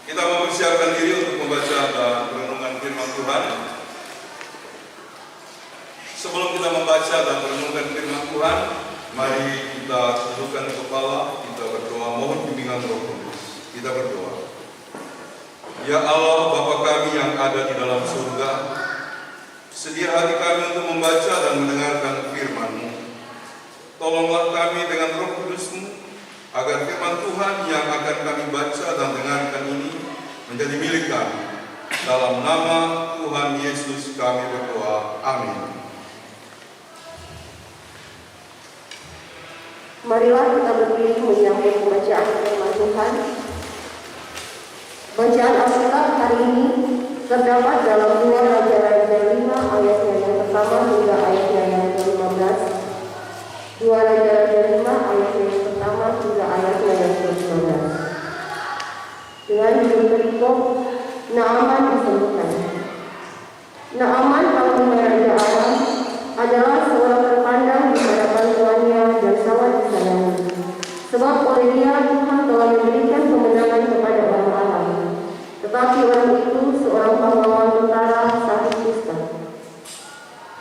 Kita mempersiapkan diri untuk membaca dan merenungkan firman Tuhan. Sebelum kita membaca dan merenungkan firman Tuhan, mari kita tundukkan kepala, kita berdoa mohon bimbingan Roh Kudus. Kita berdoa. Ya Allah, Bapa kami yang ada di dalam surga, sedia hati kami untuk membaca dan mendengarkan firman-Mu. Tolonglah kami dengan Roh Kudus-Mu, agar firman Tuhan yang akan kami baca dan dengarkan ini menjadi milik kami. Dalam nama Tuhan Yesus kami berdoa. Amin. Marilah kita berdiri menyambut pembacaan firman Tuhan. Bacaan Alkitab hari ini terdapat dalam 2 Raja-Raja 5 ayatnya yang pertama hingga ayatnya yang ke-15. 2 Raja-Raja 5 ayatnya yang pertama hingga ayatnya yang ke-15. Dengan judul perikop Naaman disembuhkan. Naaman panglima Raja Aram adalah seorang terpandang di hadapan tuannya dan sangat disayangi. Sebab oleh dia Tuhan telah memberikan kemenangan kepada orang Aram. Tetapi orang itu seorang pahlawan tentara sakit kusta.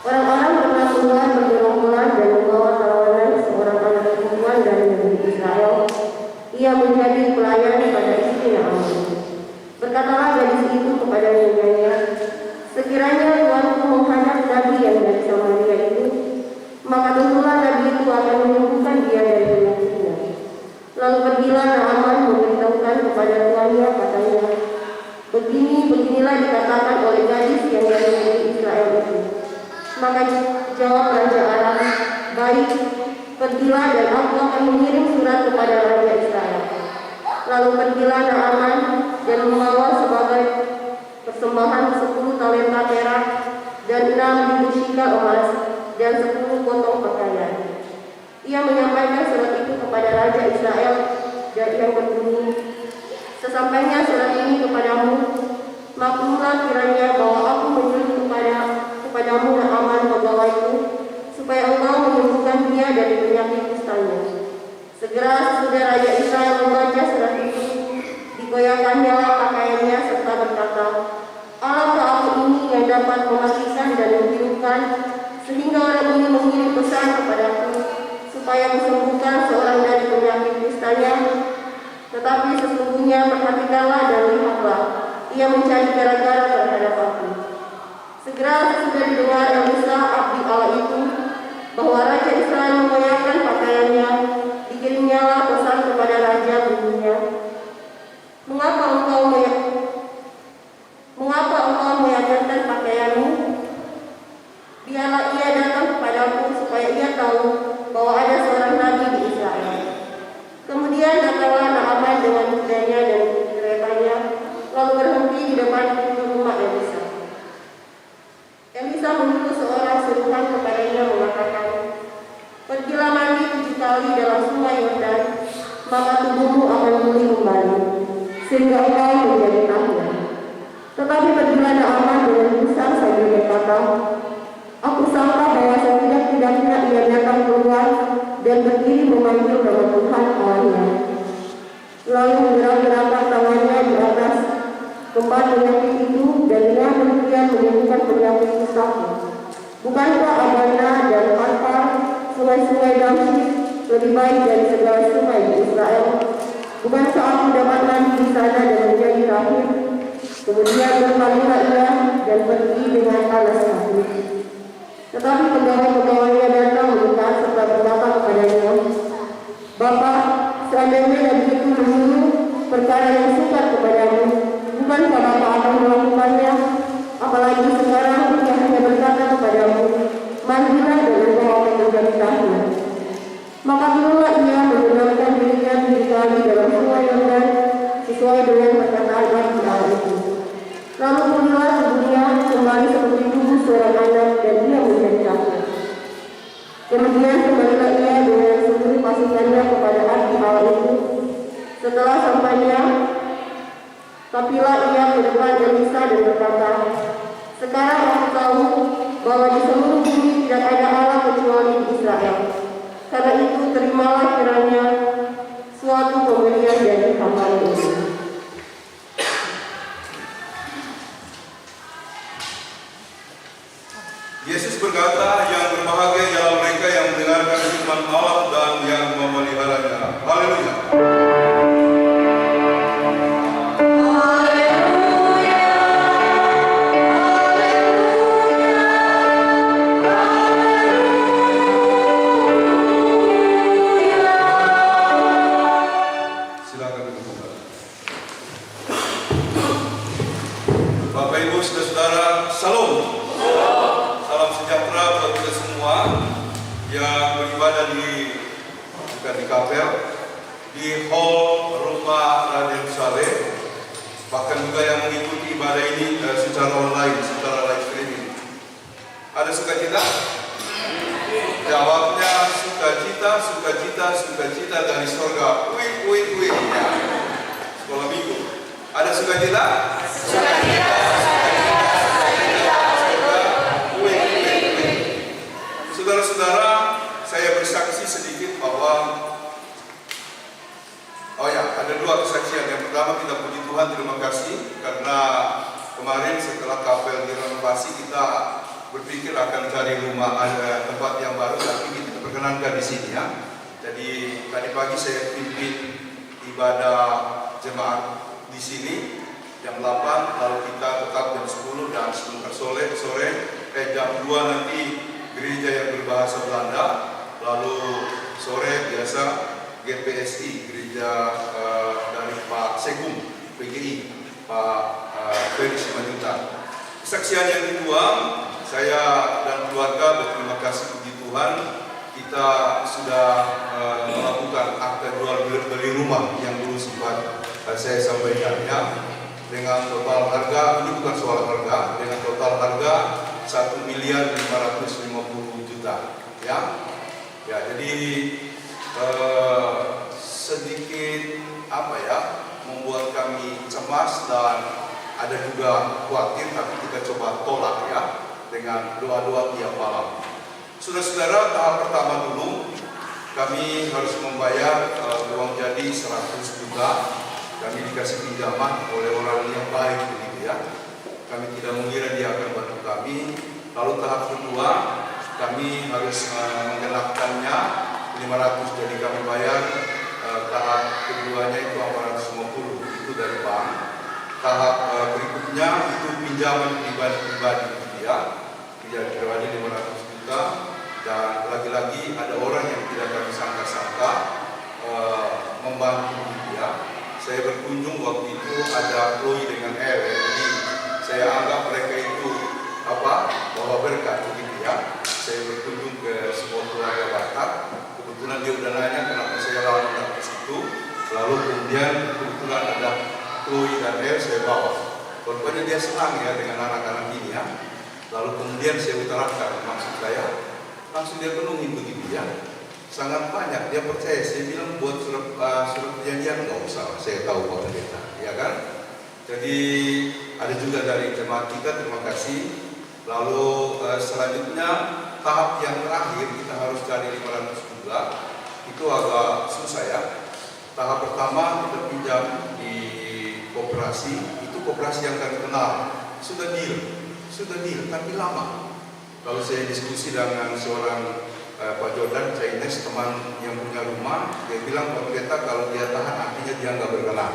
Orang-orang pernah keluar bergerombolan dan membawa tawanan seorang anak perempuan dari negeri Israel. Ia menjadi pelayan pada istri Naaman. Berkatalah gadis itu kepada nyonyanya, sekiranya tuanku menghadap nabi yang dari Samaria itu, maka tentulah nabi itu akan menyembuhkan dia dari penyakitnya. Lalu pergilah Naaman memberitahukan kepada tuannya, katanya, beginilah dikatakan oleh gadis yang dari negeri Israel itu. Maka jawab Raja Aram, baik, pergilah dan aku akan mengirim surat kepada Raja Israel. Lalu pergilah Naaman dan membawa sebagai persembahan 10 talenta perak dan 6.000 shikal emas dan 10 potong pakaian. Ia menyampaikan surat itu kepada Raja Israel dan yang berbunyi, sesampainya surat ini kepadamu, maklumlah kiranya bahwa aku menyuruh kepadamu Naaman pegawaiku, supaya engkau menyembuhkan dia dari penyakit kustanya. Segera sesudah Raja Israel membaca surat itu, digoyahkannya pakaiannya serta berkata, alangkah aku ini yang dapat mematikan dan menghidupkan, sehingga orang ini mengirim pesan kepadaku, supaya kusembuhkan seorang dari penyakit kustanya. Tetapi sesungguhnya perhatikanlah dan lihatlah, ia mencari gara-gara terhadap aku. Segera sudah didengar Elisa abdi Allah itu, bahwa Raja Israel mengoyahkan pakaiannya, dikirimnyalah pesan kepada Raja bunyinya, Mengapa engkau meyakinkan pakaianmu? Biarlah ia datang kepadaku supaya ia tahu bahwa ada seorang nabi di Israel. Kemudian datanglah Naaman dengan kudanya dan keretanya, lalu berhenti di depan pintu rumah Elisa. Elisa menyuruh seorang suruhan kepadanya mengatakan, pergilah mandi 7 kali dalam sungai Yordan, maka tubuhmu akan pulih kembali, sehingga engkau menjadi tahir. Tetapi pergilah Naaman dengan gusar sambil berkata, aku sangka bahwa setidak-tidaknya ia datang keluar dan berdiri memanggil nama Tuhan Allahnya. Lalu menggerak-gerakkan tangannya di atas tempat penyakit itu dan dengan demikian menyembuhkan penyakit kustaku. Bukankah Abana dan Karkar, sungai-sungai Damsyik, lebih baik dari segala sungai di Israel? Bukankah aku dapat mandi di sana dan menjadi tahir? Kemudian berpalinglah ia dan pergi dengan alas kaki. Tetapi pegawai-pegawainya datang mendekat serta berkata kepadanya, Bapak, seandainya nabi itu menyuruh perkara yang sukar kepadamu, bukankah Bapak akan melakukannya? Apalagi sekarang ia hanya berkata kepadamu, mandilah dan engkau akan menjadi tahir. Maka keluarlah ia menggunakan dirinya 7 kali dalam sungai Yordan sesuai dengan perkataan abdi Allah itu. Lalu pulihlah tubuhnya kembali seperti tubuh seorang anak dan ia menjadi tahir. Kemudian kembalilah ia dengan seluruh pasukannya kepada abdi Allah itu. Setelah sampainya, tapilah ia ke depan Elisa dan berkata, sekarang aku tahu bahwa di seluruh bumi tidak ada Allah kecuali di Israel. Karena itu terimalah kiranya suatu pemberian dari hamba ini. Yesus berkata, yang berbahagia ialah mereka yang mendengarkan firman Allah dan yang memeliharanya. Haleluya. Silakan duduk kembali. Bapak Ibu saudara-saudara, Salam. Salam sejahtera buat kita semua yang beribadah bukan di kapel, di hall rumah Radio Saleh, bahkan juga yang mengikuti ibadah ini secara online, secara live streaming. Ada sukacita? Jawabnya sukacita, sukacita, sukacita dari surga. Wih. Ya. Sekolah minggu. Ada sukacita? Sukacita. Saudara-saudara, saya bersaksi sedikit bahwa ada dua kesaksian. Yang pertama, kita puji Tuhan, terima kasih karena kemarin setelah kapel direnovasi kita berpikir akan cari rumah, ada tempat yang baru, tapi kita perkenankan di sini ya. Jadi tadi pagi saya pimpin ibadah jemaat di sini jam 8, lalu kita tetap jam 10 dan sebentar sore jam 2 nanti gereja yang berbahasa Belanda, lalu sore biasa GPSI, gereja dari Pak Segum, PGI, Pak Ferry Simanjuntak. Kesaksian yang kedua, saya dan keluarga berterima kasih puji Tuhan, kita sudah melakukan akte jual beli rumah yang dulu sempat saya sampaikan ya, dengan total harga, ini bukan soal harga, dengan total harga 1.550.000.000 ya. Jadi sedikit membuat kami cemas dan ada juga khawatir, tapi kita coba tolak ya dengan doa-doa tiap malam. Saudara-saudara, tahap pertama dulu kami harus membayar uang jadi 100 juta. Kami dikasih pinjaman oleh orang yang baik begitu ya. Kami tidak mengira dia akan bantu kami. Lalu tahap kedua kami harus menggenapkannya 500, jadi kami bayar tahap keduanya itu 450, itu dari bank. Tahap berikutnya itu pinjaman pribadi gitu ya, pinjaman pribadi 500 juta. Dan lagi-lagi ada orang yang tidak kami sangka-sangka membantu gitu ya. Saya berkunjung waktu itu ada Chloe dengan Ewe, jadi saya anggap mereka itu bawa berkat begitu ya. Saya berkunjung ke sebuah keluarga Batak, kebetulan dia udah nanya kenapa saya lalu ke situ, lalu kemudian kebetulan ada Chloe dan Ewe saya bawa. Pokoknya dia senang ya dengan anak-anak ini ya. Lalu kemudian saya utarakan maksud saya, langsung dia penuhi begitu ya. Sangat banyak, dia percaya. Saya bilang buat surat perjanjian nggak usah, saya tahu Pak Pendeta, ya kan? Jadi ada juga dari jemaat kita, terima kasih. Lalu selanjutnya tahap yang terakhir kita harus cari 500 juta, itu agak susah ya. Tahap pertama kita pinjam di koperasi, itu koperasi yang kami kenal, sudah deal, tapi lama. Kalau saya diskusi dengan seorang Pak Jordan Chinese, teman yang punya rumah, dia bilang Pak Pendeta kalau dia tahan artinya dia nggak berkenan.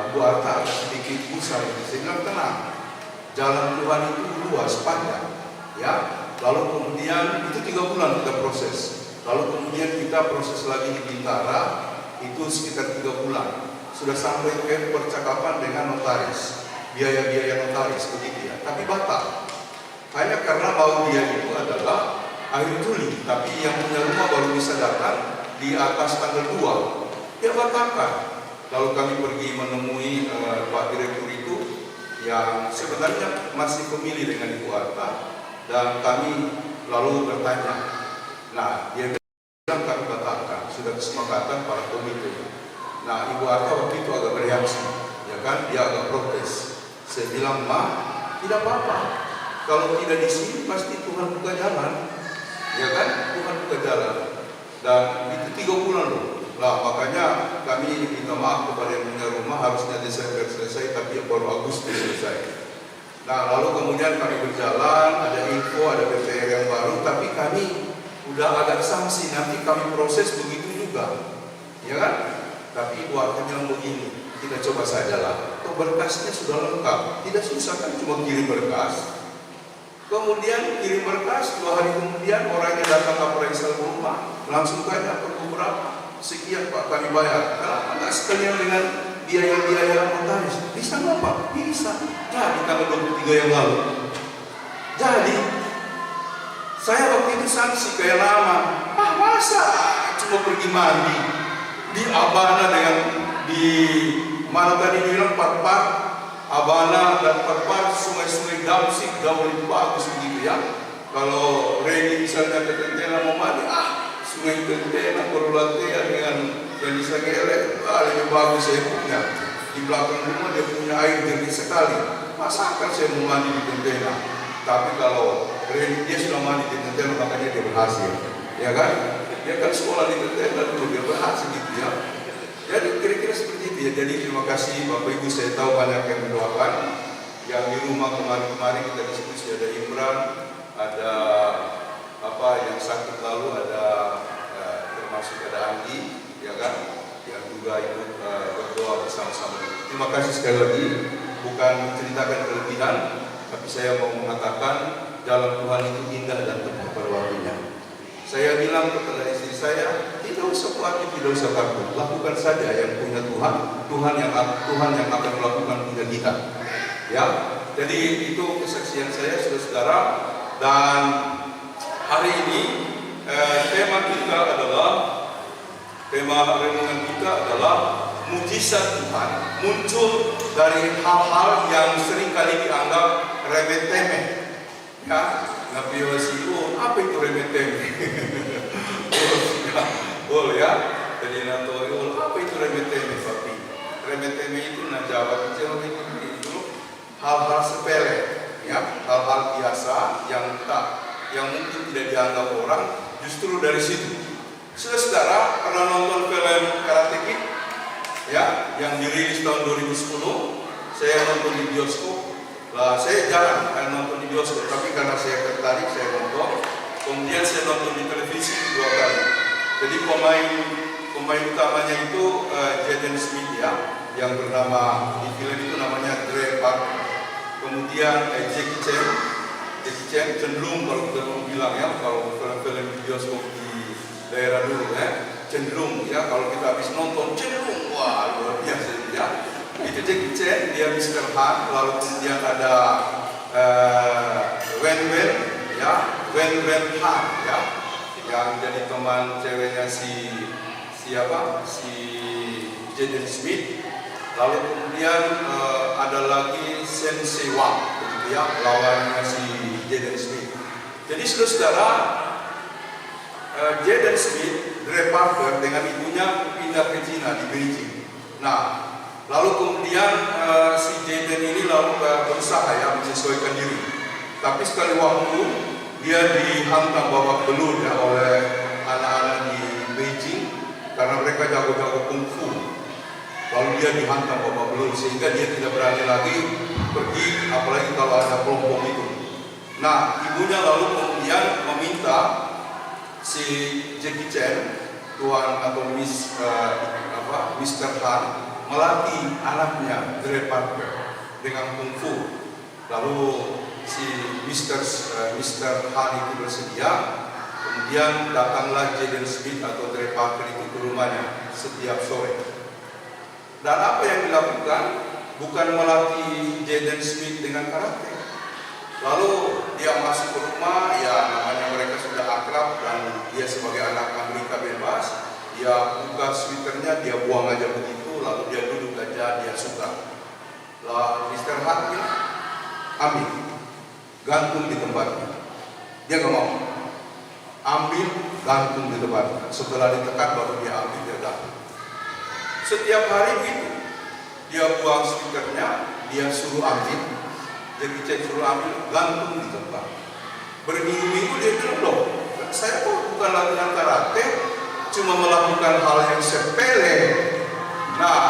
Bu Arta ada sedikit usah, saya bilang tenang, jalan Tuhan itu luas panjang, ya. Lalu kemudian itu 3 bulan kita proses, lalu kemudian kita proses lagi di Bintara, itu sekitar 3 bulan, sudah sampai ke percakapan dengan notaris, biaya-biaya notaris begitu ya, tapi batal. Hanya karena mau dia itu adalah akhir Juli, tapi yang punya rumah baru bisa datang di atas tanggal 2, dia batalkan. Lalu kami pergi menemui Pak Direktur itu yang sebenarnya masih pemilih dengan Ibu Arta, dan kami lalu bertanya. Nah, dia bilang kami batalkan, sudah kesepakatan para komite. Nah, Ibu Arta waktu itu agak bereaksi, ya kan, dia agak protes. Saya bilang, Ma, tidak apa-apa. Kalau tidak di sini pasti Tuhan buka jalan, ya kan? Tuhan buka jalan. Dan itu 3 bulan loh. Nah, makanya kami minta maaf kepada yang punya rumah, harusnya Desember selesai, tapi baru Agustus selesai. Nah, lalu kemudian kami berjalan, ada info, ada PTR yang baru, tapi kami udah agak sanksi, nanti kami proses begitu juga, ya kan? Tapi Ibu akan bilang begini, kita coba saja lah, berkasnya sudah lengkap, tidak susah kan, cuma kirim berkas. Kemudian kirim berkas, 2 hari kemudian orangnya datang ke appraisal rumah, langsung tanya perlu berapa, sekian Pak kami bayar. Kenapa nggak sekalian dengan biaya-biaya notaris? Bisa nggak Pak? Bisa. Jadi tanggal 23 yang lalu. Jadi saya waktu itu sanksi kayak lama. Masa cuma pergi mandi di Abana dengan di mana tadi bilang Parpar, Abana dan Parpar, sungai-sungai Damsik jauh lebih bagus begitu ya. Kalau Reni misalnya ke Tentena mau mandi, sungai Tentena Korulatea dengan yang bisa gelek, lebih bagus saya punya. Di belakang rumah dia punya air jernih sekali. Masakan saya mau mandi di Tentena. Tapi kalau Reni dia sudah mandi di Tentena, makanya dia berhasil, ya kan? Dia kan sekolah di Tentena dulu, dia berhasil gitu ya. Jadi kira-kira seperti itu ya. Jadi terima kasih Bapak Ibu, saya tahu banyak yang mendoakan. Yang di rumah kemarin-kemarin kita diskusi, ada Imran, ada yang sakit lalu, ada termasuk ada Andi, ya kan, yang juga ikut berdoa bersama-sama. Terima kasih sekali lagi. Bukan menceritakan kelebihan, tapi saya mau mengatakan jalan Tuhan itu indah dan tepat pada waktunya. Saya bilang kepada istri saya, tidak usah khawatir, tidak usah takut, lakukan saja yang punya Tuhan, Tuhan yang akan melakukan punya kita. Ya, jadi itu kesaksian saya, saudara-saudara. Dan hari ini tema renungan kita adalah mujizat Tuhan muncul dari hal-hal yang seringkali dianggap remeh-temeh. Ya, ngapiwasiku, apa itu remeh-temeh? Boleh ya. Jadi natori, apa itu remeh-temeh, Papi? Remeh-temeh itu najawat itu hal-hal sepele, ya, hal-hal biasa yang mungkin tidak dianggap orang, justru dari situ. Saudara pernah nonton film Karate Kid? Ya, yang dirilis tahun 2010, saya nonton di bioskop. Lah, saya jarang nonton di bioskop, tapi karena saya tertarik, saya nonton. Kemudian saya nonton di televisi 2 kali. Jadi pemain utamanya itu Jaden Smith ya, yang bernama di film itu namanya Dre Parker. Kemudian Jackie Chan cenderung, kalau kita mau bilang ya, kalau film-film di bioskop di daerah dulu ya, cenderung ya, kalau kita habis nonton cenderung wah luar biasa ya. Itu Jackie Chan, dia Mr. Han. Lalu kemudian ada Wen Han ya, yang jadi teman ceweknya si Jaden Smith. Lalu kemudian ada lagi Sensei Wang begitu ya, lawannya si Jaden Smith. Jadi saudara, Jaden Smith, Dre Parker dengan ibunya pindah ke Cina di Beijing. Nah, lalu kemudian si Jaden ini lalu berusaha ya menyesuaikan diri. Tapi sekali waktu dia dihantam babak belur ya oleh anak-anak di Beijing karena mereka jago-jago kungfu. Lalu dia dihantam babak belur sehingga dia tidak berani lagi pergi, apalagi kalau ada kelompok itu. Nah, ibunya lalu kemudian meminta si Jackie Chan, tuan atau Mr. Han, melatih anaknya Dre Parker dengan kungfu. Lalu si Mr. Han itu bersedia. Kemudian datanglah Jaden Smith atau Dre Parker itu ke rumahnya setiap sore. Dan apa yang dilakukan? Bukan melatih Jaden Smith dengan karate. Lalu dia masuk ke rumah, ya namanya mereka sudah akrab dan dia sebagai anak Amerika bebas, dia buka sweaternya, dia buang aja begitu, lalu dia duduk aja, dia suka. Lah Mr. Han ambil, gantung di tempatnya. Dia nggak mau. Ambil, gantung di tempatnya. Setelah ditekan baru dia ambil, dia gantung. Setiap hari gitu, dia buang sweaternya, dia suruh ambil, jadi cek suruh ambil, gantung di tempat. Berminggu-minggu dia bilang, loh, saya kok bukan latihan karate, cuma melakukan hal yang sepele. Nah,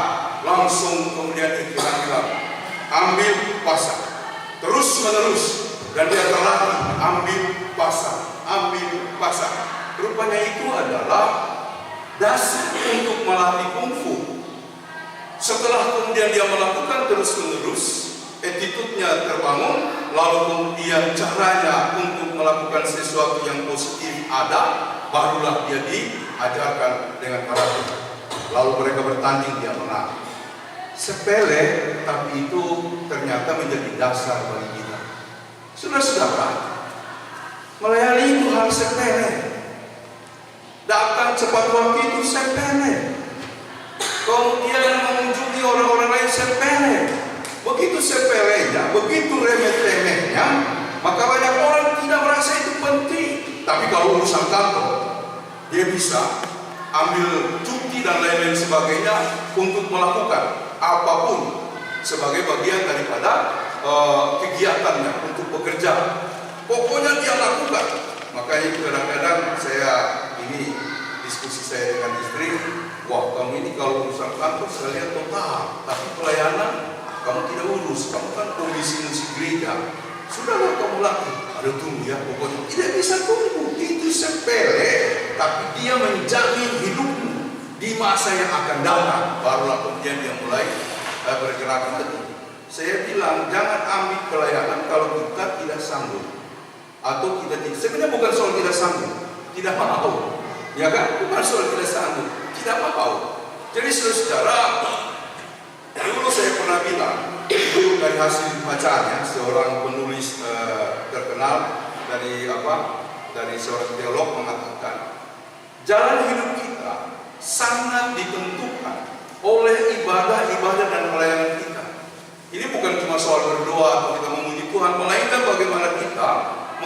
langsung kemudian dia bilang, ambil pasang, terus terus-menerus, dan dia terlatih ambil pasang. Rupanya itu adalah dasar untuk melatih kungfu. Setelah kemudian dia melakukan terus-menerus, attitude-nya terbangun, lalu kemudian caranya untuk melakukan sesuatu yang positif ada, barulah dia diajarkan dengan karate. Lalu mereka bertanding, dia menang. Sepele, tapi itu ternyata menjadi dasar bagi kita. Saudara-saudara, melayani itu hal sepele. Datang cepat waktu itu sepele. Kemudian mengunjungi orang-orang lain sepele. Begitu sepelenya, begitu remeh-temehnya, maka banyak orang tidak merasa itu penting. Tapi kalau urusan kantor, dia bisa ambil cuti dan lain-lain sebagainya untuk melakukan apapun sebagai bagian daripada kegiatannya untuk bekerja. Pokoknya dia lakukan. Makanya kadang-kadang saya ini diskusi saya dengan istri, wah kamu ini kalau urusan kantor saya lihat total, tapi pelayanan kamu tidak urus, kamu kan komisi musik gereja. Sudahlah kamu lakukan, ada tunggu ya, pokoknya tidak bisa tunggu, itu sepele, tapi dia menjamin hidupmu di masa yang akan datang. Barulah kemudian dia mulai bergerak lagi. Saya bilang jangan ambil pelayanan kalau kita tidak sanggup, atau kita tidak. Sebenarnya bukan soal tidak sanggup, tidak mau, ya kan? Bukan soal tidak sanggup, tidak mau. Jadi saudara, dulu saya pernah bilang, itu dari hasil bacaannya seorang penulis terkenal dari seorang teolog mengatakan, jalan hidup kita sangat ditentukan oleh ibadah-ibadah dan pelayanan kita. Ini bukan cuma soal berdoa atau kita memuji Tuhan, melainkan bagaimana kita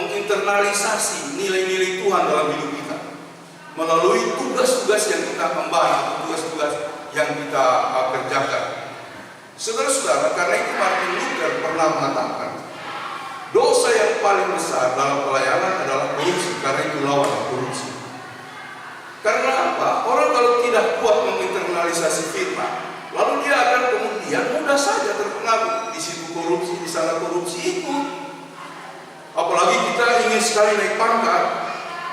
menginternalisasi nilai-nilai Tuhan dalam hidup kita melalui tugas-tugas yang kita emban atau tugas-tugas yang kita kerjakan. Saudara-saudara, karena itu Martin Luther pernah mengatakan, dosa yang paling besar dalam pelayanan adalah korupsi. Karena itu lawan korupsi. Karena apa? Orang kalau tidak kuat menginternalisasi firman, lalu dia akan kemudian mudah saja terpengaruh. Di situ korupsi, di sana korupsi ikut. Apalagi kita ingin sekali naik pangkat,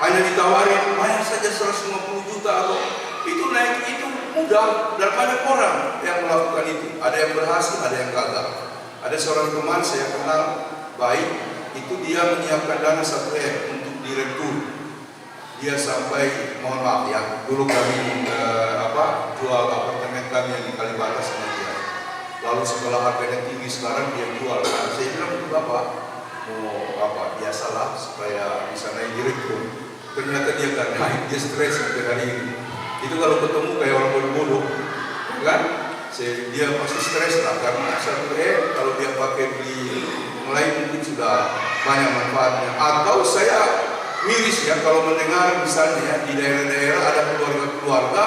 hanya ditawarin bayar saja 150 juta atau itu naik itu mudah, dan banyak orang yang melakukan itu. Ada yang berhasil, ada yang gagal. Ada seorang teman saya kenal baik, itu dia menyiapkan dana 1 M untuk direktur. Dia sampai, mohon maaf ya, dulu kami jual apartemen kami yang di Kalibata sama dia. Lalu setelah harganya tinggi sekarang dia jual. Nah, saya bilang itu Bapak mau biasalah supaya bisa naik direktur. Ternyata dia gak naik, dia stres sampai hari ini. Itu kalau ketemu kayak orang bodoh-bodoh, kan? Dia pasti stres lah karena 1 M kalau dia pakai di mulai mungkin sudah banyak manfaatnya. Atau saya miris ya kalau mendengar misalnya ya, di daerah-daerah ada keluarga-keluarga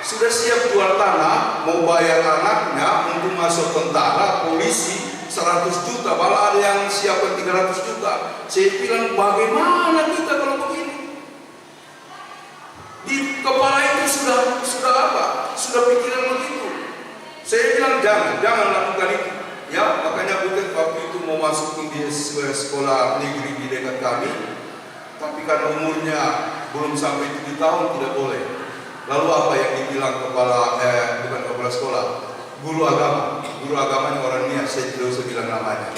sudah siap jual tanah, mau bayar anaknya untuk masuk tentara, polisi 100 juta, malah ada yang siapkan 300 juta. Saya bilang bagaimana kita kalau begini? Di kepala itu sudah apa? Sudah pikiran begitu. Saya bilang jangan lakukan itu. Ya, makanya bukan waktu itu mau masuk di sekolah negeri di dekat kami, tapi karena umurnya belum sampai 7 tahun tidak boleh. Lalu apa yang dibilang bukan kepala sekolah, guru agamanya orang niat, saya tidak usah bilang namanya.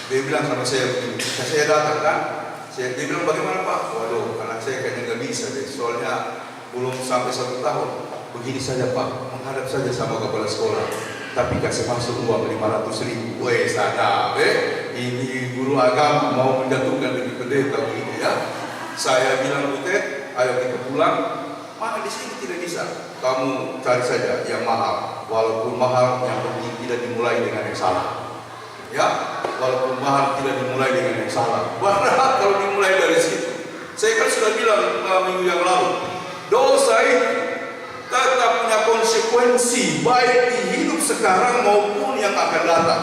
Dia bilang sama saya begini, saya datang kan, dia bilang bagaimana Pak? Waduh, anak saya kayaknya nggak bisa deh, soalnya belum sampai 1 tahun. Begini saja Pak, menghadap saja sama kepala sekolah, tapi kasih masuk uang 500.000. Weh sadar, ini guru agama mau menjatuhkan diri pendeta begitu ya. Saya bilang Butet, ayo kita pulang. Mana di sini tidak bisa. Kamu cari saja yang mahal. Walaupun mahal, yang penting tidak dimulai dengan yang salah. Ya, walaupun mahal tidak dimulai dengan yang salah. Padahal kalau dimulai dari situ, saya kan sudah bilang minggu yang lalu, dosa itu tetap punya konsekuensi baik di hidup sekarang maupun yang akan datang.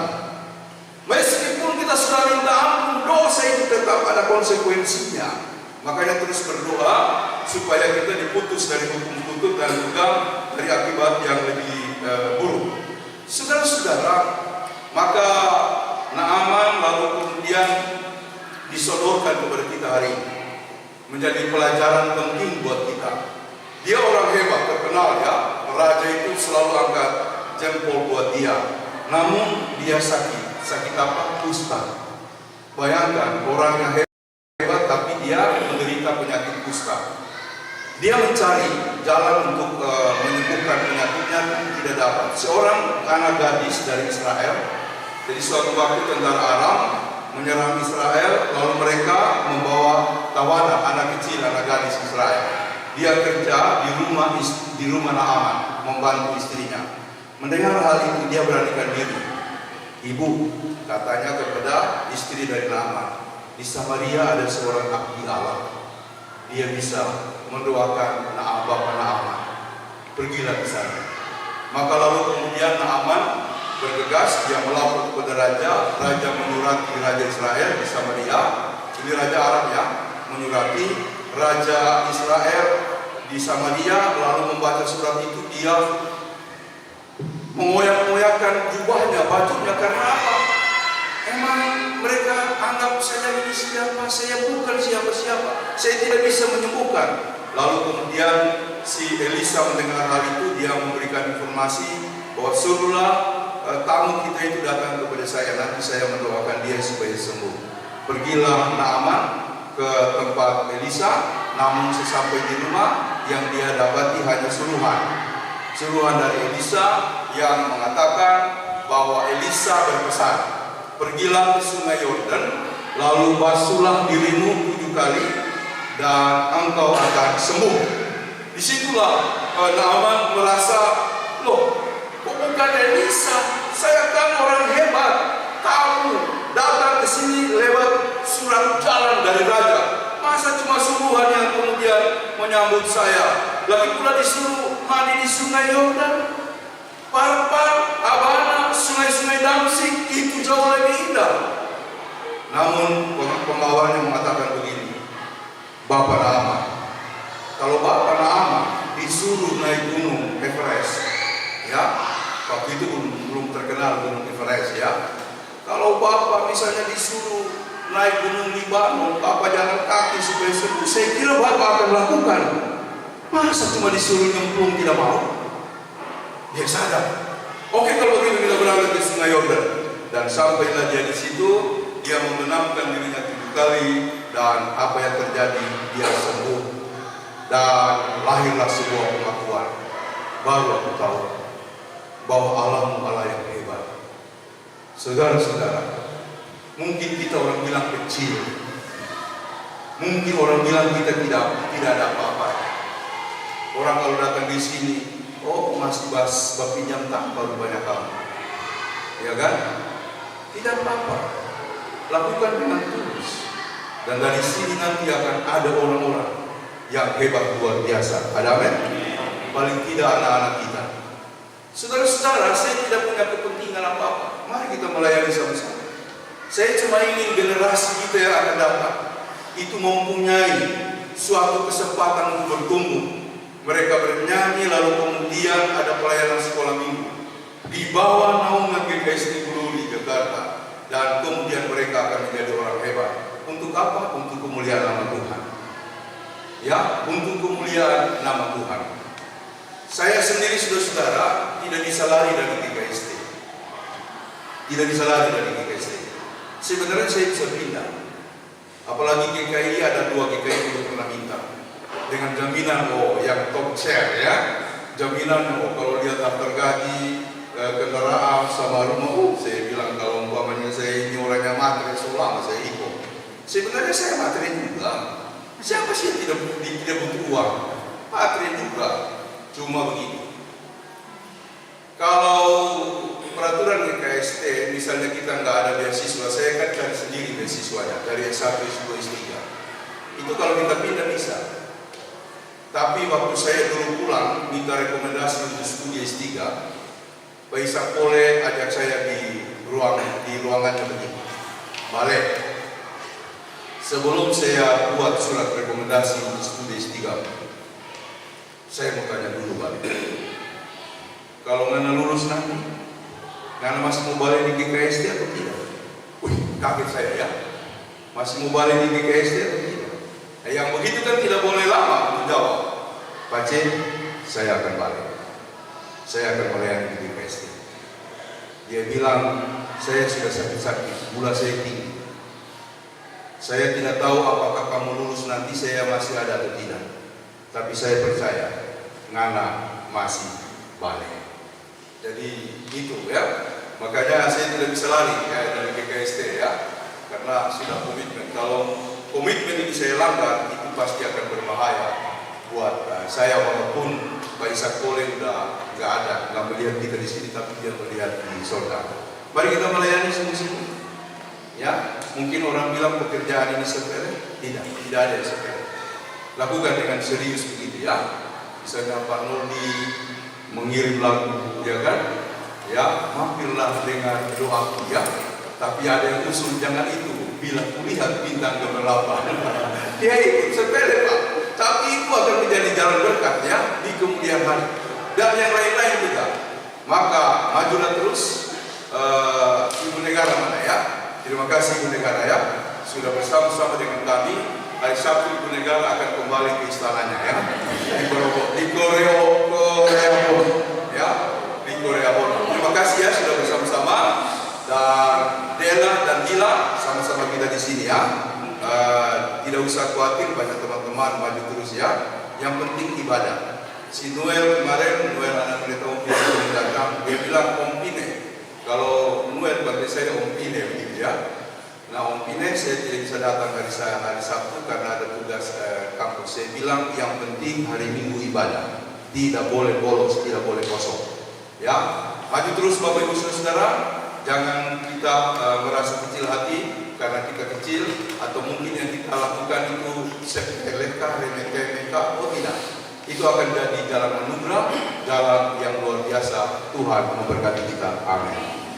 Meskipun kita sudah minta ampun, dosa itu tetap ada konsekuensinya. Makanya terus berdoa supaya kita diputus dari hukum kutub dan juga dari akibat yang lebih buruk. Saudara-saudara, maka Naaman lalu kemudian kemudian disodorkan kepada kita hari ini, menjadi pelajaran penting buat kita. Dia orang hebat, terkenal ya, raja itu selalu angkat jempol buat dia. Namun dia sakit apa? Kusta. Bayangkan orang yang hebat tapi dia menderita penyakit kusta. Dia mencari jalan untuk menyembuhkan penyakitnya, tidak dapat. Seorang anak gadis dari Israel, jadi suatu waktu tentara Aram menyerang Israel, lalu mereka membawa tawanan anak kecil, anak gadis Israel. Dia kerja di rumah Naaman, membantu istrinya. Mendengar hal itu dia beranikan diri. Ibu, katanya kepada istri dari Naaman, di Samaria ada seorang abdi Allah. Dia bisa mendoakan Bapak Naaman. Pergilah ke sana. Maka lalu kemudian Naaman bergegas, dia melapor kepada raja. Raja menyurati raja Israel di Samaria. Ini raja Arab ya, menyurati raja Israel di Samaria. Lalu membaca surat itu, dia mengoyak-ngoyakkan jubahnya, bajunya. Karena apa? Emang mereka anggap saya ini siapa? Saya bukan siapa-siapa. Saya tidak bisa menyembuhkan. Lalu kemudian si Elisa mendengar hal itu, dia memberikan informasi bahwa suruhlah tamu kita itu datang kepada saya, nanti saya mendoakan dia supaya sembuh. Pergilah Naaman ke tempat Elisa, namun sesampai di rumah yang dia dapati hanya suruhan dari Elisa yang mengatakan bahwa Elisa berpesan, pergilah ke sungai Yordan, lalu basuhlah dirimu 7 kali dan engkau akan sembuh. Disitulah Naaman merasa, loh, kok bukan Elisa? Saya kan orang hebat. Kamu datang ke sini lewat surat jalan dari raja. Masa cuma suruhan yang kemudian menyambut saya? Lagi pula disuruh mandi di sungai Yordan, Parpar, Abana, sungai-sungai Damsik, itu jauh lebih indah. Namun pengawalnya mengatakan begini, Bapak Naaman, kalau Bapak Naaman disuruh naik gunung Everest, ya, waktu itu belum terkenal gunung Everest ya. Kalau Bapak misalnya disuruh naik gunung Libanon, Bapak jalan kaki supaya sembuh, saya kira Bapak akan lakukan. Masa cuma disuruh nyemplung tidak mau? Dia sadar. Oke, kalau begitu kita berangkat ke sungai Yordan. Dan sampailah dia di situ, dia membenamkan dirinya 7 kali, dan apa yang terjadi, dia sembuh. Dan lahirlah sebuah pengakuan. Baru aku tahu bahwa Allah Allah yang hebat. Saudara-saudara, mungkin kita orang bilang kecil, mungkin orang bilang kita tidak ada apa-apa. Orang kalau datang di sini, oh masih pinjam tanpa rupanya kamu, ya kan? Tidak apa-apa, lakukan dengan tulus. Dan dari sini nanti akan ada orang-orang yang hebat luar biasa. Ada amin? Paling tidak anak-anak kita. Saudara-saudara, saya tidak punya kepentingan apa-apa. Mari kita melayani sama-sama. Saya cuma ingin generasi kita yang akan datang itu mempunyai suatu kesempatan untuk bertumbuh. Mereka bernyanyi, lalu kemudian ada pelayanan sekolah minggu di bawah naungan GKSD Glori Jakarta, dan kemudian mereka akan menjadi orang hebat. Untuk apa? Untuk kemuliaan nama Tuhan. Ya, untuk kemuliaan nama Tuhan. Saya sendiri, saudara-saudara, tidak bisa lari dari GKSD. Tidak bisa lari dari GKSD. Sebenarnya saya bisa pindah. Apalagi GKI ada 2 GKI yang pernah minta. Dengan jaminan yang top share ya, jaminan kalau dia daftar gaji, kendaraan sama rumah, saya bilang kalau umpamanya saya ini orangnya materi selama saya ikut. Sebenarnya saya materi juga. Siapa sih yang tidak butuh uang? Materi juga. Cuma begini. Kalau peraturan GKST, misalnya kita nggak ada beasiswa, saya kan cari sendiri beasiswanya dari S1, S2, S3. Itu kalau kita pindah bisa. Tapi waktu saya dulu pulang minta rekomendasi untuk studi S3, Pak Isak Pole ajak saya di ruangannya begini. Balik. Sebelum saya buat surat rekomendasi untuk studi S3, saya mau tanya dulu balik. Kalau Ngana lulus nanti, Ngana masih mau balik di GKST atau tidak? Wih, Kaget saya ya. Masih mau balik di GKSD atau tidak? Yang begitu kan tidak boleh lama untuk jawab. Pak C, saya akan balik. Saya akan melayani di GKSD. Dia bilang, saya sudah sakit-sakit, gula saya tinggi. Saya tidak tahu apakah kamu lulus nanti saya masih ada atau tidak. Tapi saya percaya, Ngana masih balik. Jadi itu ya. Makanya saya tidak bisa lari ya, dari GKSD ya. Karena sudah komitmen. Kalau komitmen ini saya langgar, itu pasti akan berbahaya buat saya, walaupun Pak Ishak Kole udah nggak ada, nggak melihat kita di sini, tapi dia melihat di surga. Mari kita melayani sungguh-sungguh. Ya, mungkin orang bilang pekerjaan ini sepele, tidak ada yang sepele. Lakukan dengan serius begitu ya. Misalnya Pak Nurdi mengirim lagu, ya kan? Ya, mampirlah dengan doaku ya. Tapi ada yang usul jangan itu. Bila kulihat bintang gemerlap, dia ikut sepele Pak. Tapi itu akan menjadi jalan berkat ya di kemudian hari. Dan yang lain-lain juga. Maka majulah terus. Ibu negara mana ya? Terima kasih Ibu negara ya. Sudah bersama-sama dengan kami. Hari Sabtu Ibu negara akan kembali ke istananya ya. Di Korea ya. Di Korea. Terima kasih ya sudah bersama-sama. Dan Dela dan Dila sama-sama kita di sini ya. Tidak usah khawatir, banyak teman-teman maju terus ya. Yang penting ibadah. Si Noel kemarin, Noel anak pendeta Om Pine datang, dia bilang Om Pine. Kalau Noel bagi saya Om Pine begitu ya. Nah Om Pine saya tidak bisa datang hari Sabtu karena ada tugas kampus. Saya bilang yang penting hari Minggu ibadah. Tidak boleh bolos, tidak boleh kosong. Ya, maju terus Bapak Ibu Saudara. Jangan kita merasa kecil hati karena kita kecil, atau mungkin yang kita lakukan itu sepeleka, remeh-temeh, oh tidak. Itu akan jadi jalan anugerah, jalan yang luar biasa. Tuhan memberkati kita. Amin.